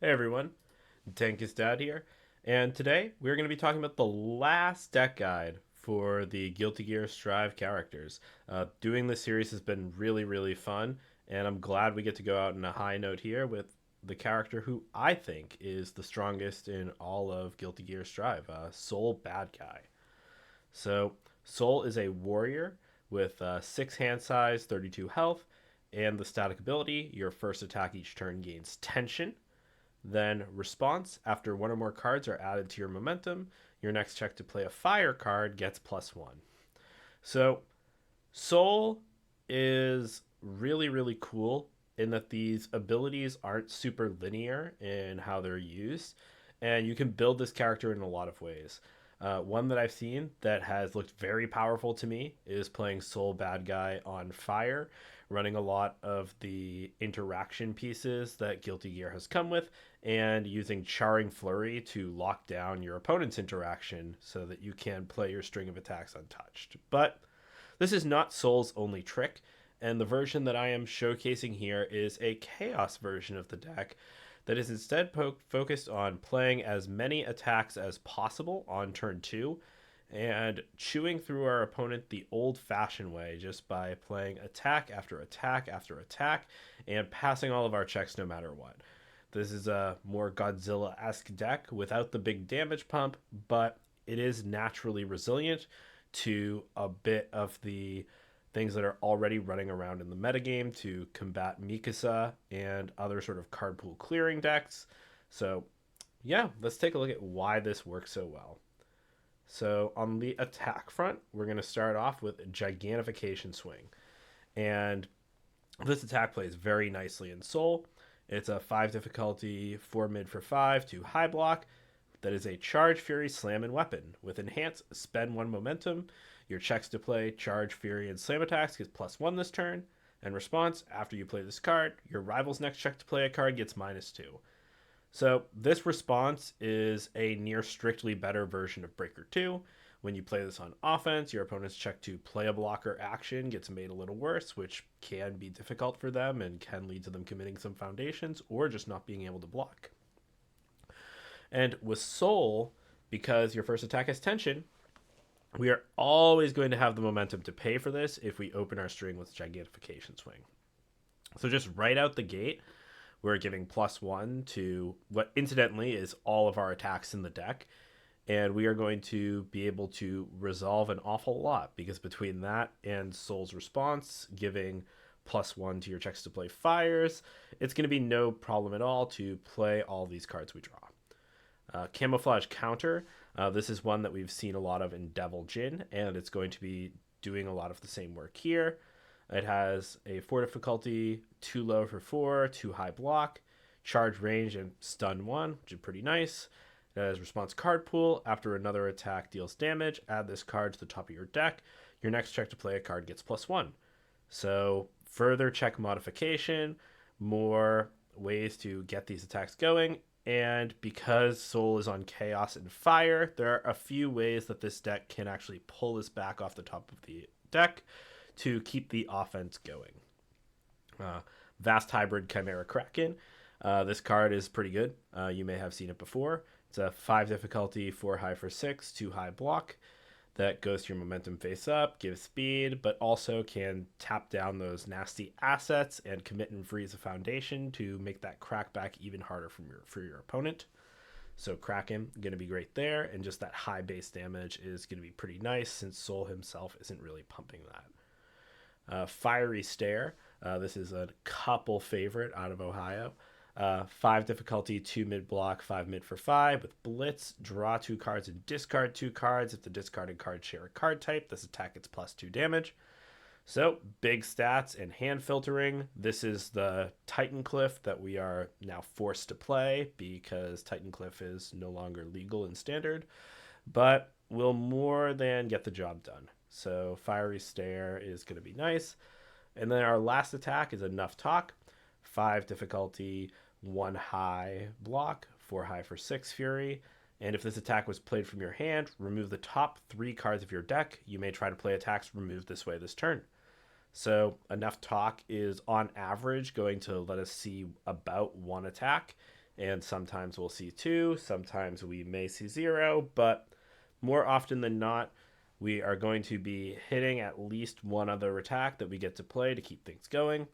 Hey everyone, Tank is Dad here, and today we're going to be talking about the last deck guide for the Guilty Gear Strive characters. Doing this series has been really fun, and I'm glad we get to go out on a high note here with the character who I think is the strongest in all of Guilty Gear Strive, Soul Bad Guy. So, Soul is a warrior with 6 hand size, 32 health, and the static ability your first attack each turn gains tension. Then response, after one or more cards are added to your momentum, your next check to play a fire card gets +1. So Soul is really cool in that these abilities aren't super linear in how they're used, and you can build this character in a lot of ways. One that I've seen that has looked very powerful to me is playing Soul Bad Guy on Fire, running a lot of the interaction pieces that Guilty Gear has come with, and using Charring Flurry to lock down your opponent's interaction so that you can play your string of attacks untouched. But this is not Soul's only trick, and the version that I am showcasing here is a Chaos version of the deck that is instead focused on playing as many attacks as possible on turn 2 and chewing through our opponent the old fashioned way just by playing attack after attack after attack and passing all of our checks no matter what. This is a more Godzilla esque deck without the big damage pump, but it is naturally resilient to a bit of the things that are already running around in the metagame to combat Mikasa and other sort of card pool clearing decks. So, yeah, let's take a look at why this works so well. So, on the attack front, we're going to start off with Gigantification Swing. And this attack plays very nicely in Soul. It's a 5 difficulty, 4 mid for 5, 2 high block. That is a Charge, Fury, Slam, and Weapon. With Enhance, spend 1 momentum. Your checks to play Charge, Fury, and Slam attacks gets +1 this turn. And response, after you play this card, your rival's next check to play a card gets -2. So this response is a near strictly better version of Breaker 2. When you play this on offense, your opponent's check to play a blocker action gets made a little worse, which can be difficult for them and can lead to them committing some foundations or just not being able to block. And with Soul, because your first attack has tension, we are always going to have the momentum to pay for this if we open our string with Gigantification Swing. So just right out the gate, we're giving +1 to what incidentally is all of our attacks in the deck. And we are going to be able to resolve an awful lot because between that and Soul's response, giving +1 to your checks to play fires, it's going to be no problem at all to play all these cards we draw. Camouflage Counter. This is one that we've seen a lot of in Devil Jin, and it's going to be doing a lot of the same work here. It has a 4 difficulty, 2 low for 4, 2 high block, charge range, and stun 1, which is pretty nice. It has response card pool. After another attack deals damage, add this card to the top of your deck. Your next check to play a card gets +1. So further check modification, more ways to get these attacks going. And because Soul is on Chaos and Fire, there are a few ways that this deck can actually pull this back off the top of the deck to keep the offense going. Vast Hybrid Chimera Kraken. This card is pretty good. You may have seen it before. It's a 5 difficulty, 4 high for 6, 2 high block that goes to your momentum face up, gives speed, but also can tap down those nasty assets and commit and freeze a foundation to make that crackback even harder for your opponent. So Kraken, going to be great there, and just that high base damage is going to be pretty nice since Soul himself isn't really pumping that. Fiery Stare. This is a couple favorite out of Ohio. 5 difficulty, 2 mid block, 5 mid for 5 with Blitz. Draw 2 cards and discard 2 cards. If the discarded cards share a card type, this attack gets +2 damage. So big stats and hand filtering. This is the Titan Cliff that we are now forced to play because Titan Cliff is no longer legal in standard, but will more than get the job done. So Fiery Stare is going to be nice. And then our last attack is Enough Talk. 5 difficulty, 1 high block, 4 high for 6 fury. And if this attack was played from your hand, remove the top 3 cards of your deck. You may try to play attacks removed this way this turn. So Enough Talk is on average going to let us see about 1 attack and sometimes we'll see 2, sometimes we may see 0, but more often than not, we are going to be hitting at least one other attack that we get to play to keep things going.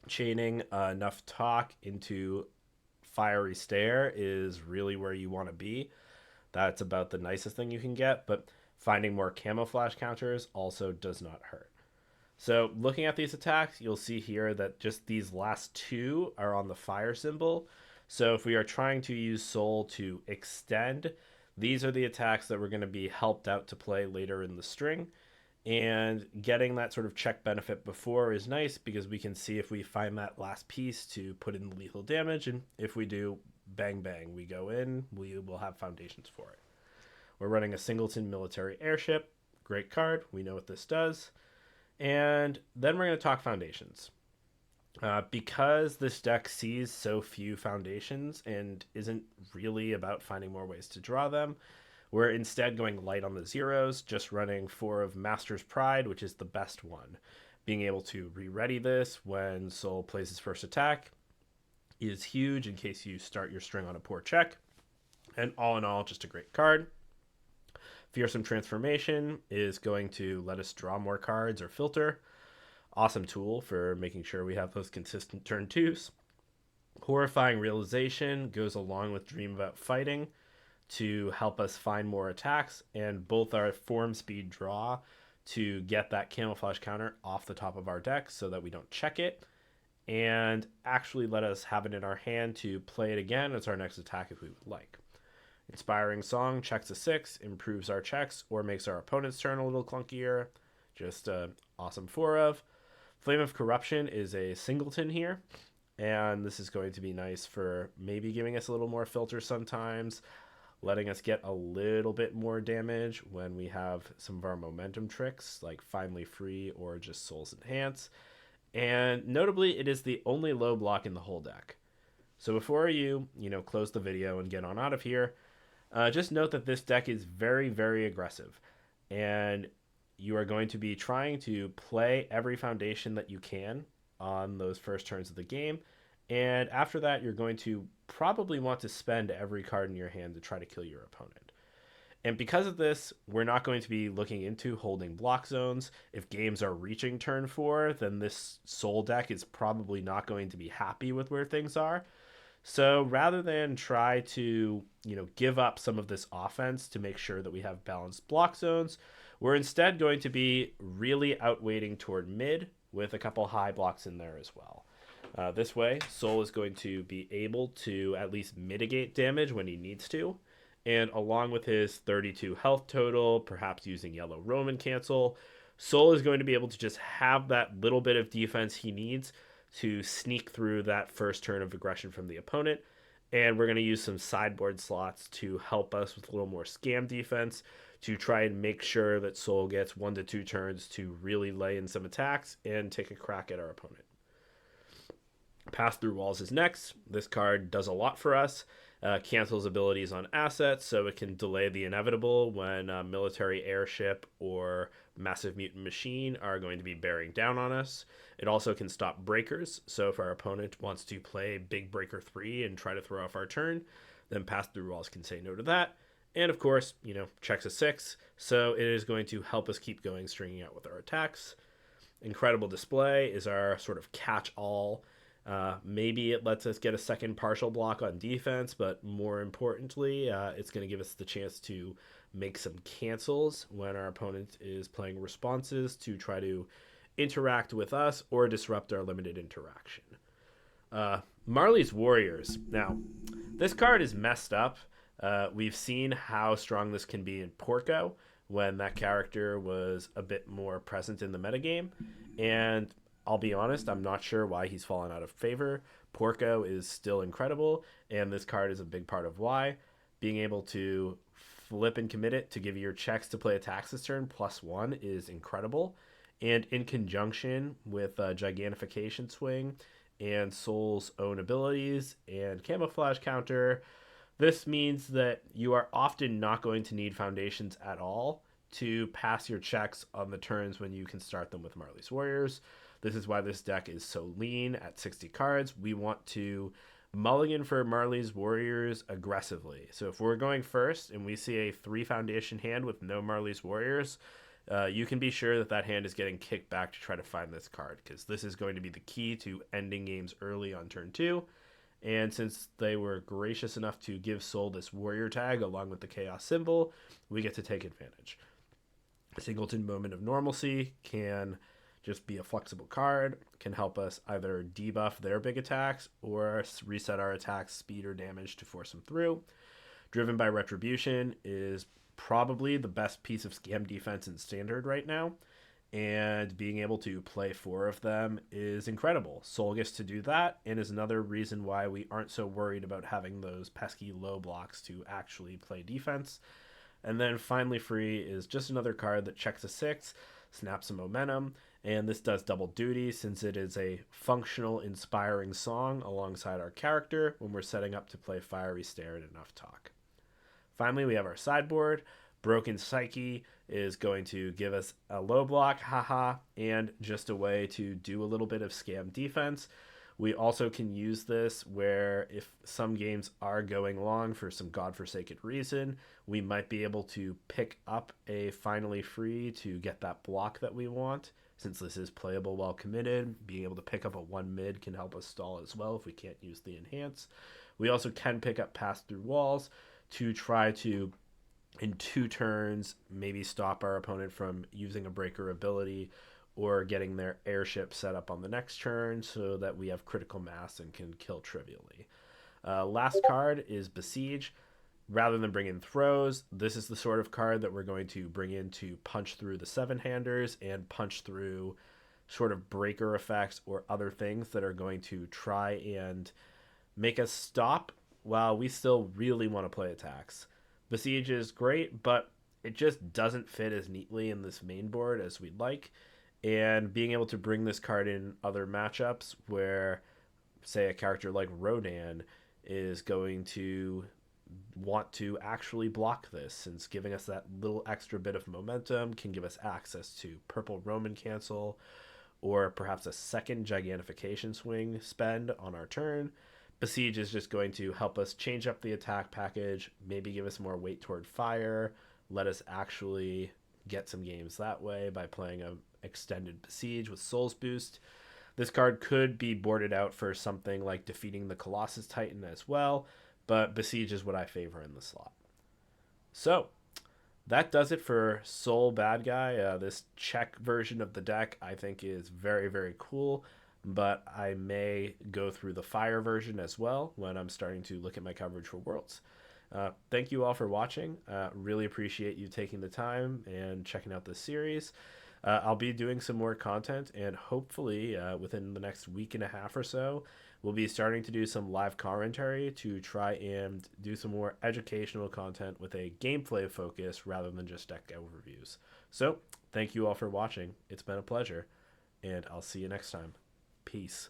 Chaining enough talk into Fiery Stare is really where you want to be. That's about the nicest thing you can get, but finding more camouflage counters also does not hurt. So looking at these attacks, you'll see here that just these last 2 are on the fire symbol. So if we are trying to use Soul to extend, these are the attacks that we're going to be helped out to play later in the string. And getting that sort of check benefit before is nice because we can see if we find that last piece to put in the lethal damage. And if we do, bang, bang, we go in, we will have foundations for it. We're running a singleton military airship. Great card. We know what this does. And then we're going to talk foundations. Because this deck sees so few foundations and isn't really about finding more ways to draw them, we're instead going light on the zeros, just running 4 of Master's Pride, which is the best one. Being able to re-ready this when Soul plays his first attack is huge in case you start your string on a poor check. And all in all, just a great card. Fearsome Transformation is going to let us draw more cards or filter. Awesome tool for making sure we have those consistent turn 2s. Horrifying Realization goes along with Dream About Fighting to help us find more attacks, and both our form speed draw to get that camouflage counter off the top of our deck so that we don't check it, and actually let us have it in our hand to play it again as our next attack if we would like. Inspiring Song checks a 6, improves our checks, or makes our opponent's turn a little clunkier. Just awesome 4 of. Flame of Corruption is a singleton here, and this is going to be nice for maybe giving us a little more filter sometimes, letting us get a little bit more damage when we have some of our momentum tricks like Finally Free or just Soul's Enhance. And notably, it is the only low block in the whole deck. So before you close the video and get on out of here, just note that this deck is very, very aggressive, and you are going to be trying to play every foundation that you can on those first turns of the game, and after that, you're going to probably want to spend every card in your hand to try to kill your opponent. And because of this, we're not going to be looking into holding block zones. If games are reaching turn 4, then this Soul deck is probably not going to be happy with where things are. So rather than try to, give up some of this offense to make sure that we have balanced block zones, we're instead going to be really outweighting toward mid with a couple high blocks in there as well. This way, Soul is going to be able to at least mitigate damage when he needs to. And along with his 32 health total, perhaps using Yellow Roman cancel, Soul is going to be able to just have that little bit of defense he needs to sneak through that first turn of aggression from the opponent. And we're going to use some sideboard slots to help us with a little more scam defense to try and make sure that Soul gets 1 to 2 turns to really lay in some attacks and take a crack at our opponent. Pass Through Walls is next. This card does a lot for us. Cancels abilities on assets, so it can delay the inevitable when military airship or massive mutant machine are going to be bearing down on us. It also can stop breakers, so if our opponent wants to play Big Breaker 3 and try to throw off our turn, then Pass Through Walls can say no to that. And of course, checks a 6, so it is going to help us keep going, stringing out with our attacks. Incredible Display is our sort of catch-all. Maybe it lets us get a second partial block on defense, but more importantly, it's going to give us the chance to make some cancels when our opponent is playing responses to try to interact with us or disrupt our limited interaction. Marley's Warriors. Now, this card is messed up. We've seen how strong this can be in Porco when that character was a bit more present in the metagame, and I'll be honest, I'm not sure why he's fallen out of favor. Porco is still incredible, and this card is a big part of why. Being able to flip and commit it to give you your checks to play attacks this turn +1 is incredible. And in conjunction with Gigantification Swing and Soul's own abilities and Camouflage Counter, this means that you are often not going to need foundations at all to pass your checks on the turns when you can start them with Marley's Warriors. This is why this deck is so lean at 60 cards. We want to Mulligan for Marley's Warriors aggressively. So if we're going first and we see a 3 foundation hand with no Marley's Warriors, you can be sure that that hand is getting kicked back to try to find this card, because this is going to be the key to ending games early on turn 2. And since they were gracious enough to give Soul this warrior tag along with the chaos symbol, we get to take advantage. Singleton Moment of Normalcy can just be a flexible card, can help us either debuff their big attacks or reset our attacks speed or damage to force them through. Driven by Retribution is probably the best piece of scam defense in Standard right now, and being able to play 4 of them is incredible. Soul gets to do that, and is another reason why we aren't so worried about having those pesky low blocks to actually play defense. And then Finally Free is just another card that checks a 6, snaps some momentum, and this does double duty since it is a functional, inspiring song alongside our character when we're setting up to play Fiery Stare and Enough Talk. Finally, we have our sideboard. Broken Psyche is going to give us a low block, haha, and just a way to do a little bit of scam defense. We also can use this where if some games are going long for some godforsaken reason, we might be able to pick up a Finally Free to get that block that we want. Since this is playable while committed, being able to pick up a 1 mid can help us stall as well if we can't use the enhance. We also can pick up Pass Through Walls to try to, in 2 turns, maybe stop our opponent from using a breaker ability or getting their airship set up on the next turn so that we have critical mass and can kill trivially. Last card is Besiege. Rather than bring in throws, this is the sort of card that we're going to bring in to punch through the 7-handers and punch through sort of breaker effects or other things that are going to try and make us stop while we still really want to play attacks. Besiege is great, but it just doesn't fit as neatly in this main board as we'd like. And being able to bring this card in other matchups where, say, a character like Rodan is going to want to actually block this, since giving us that little extra bit of momentum can give us access to Purple Roman Cancel or perhaps a second Gigantification Swing spend on our turn. Besiege is just going to help us change up the attack package, maybe give us more weight toward fire, let us actually get some games that way by playing a extended Besiege with Soul's Boost. This card could be boarded out for something like defeating the Colossus Titan as well, but Besiege is what I favor in the slot. So, that does it for Soul Bad Guy. This Czech version of the deck I think is very, very cool, but I may go through the Fire version as well when I'm starting to look at my coverage for Worlds. Thank you all for watching. Really appreciate you taking the time and checking out this series. I'll be doing some more content, and hopefully within the next week and a half or so, we'll be starting to do some live commentary to try and do some more educational content with a gameplay focus rather than just deck overviews. So, thank you all for watching. It's been a pleasure, and I'll see you next time. Peace.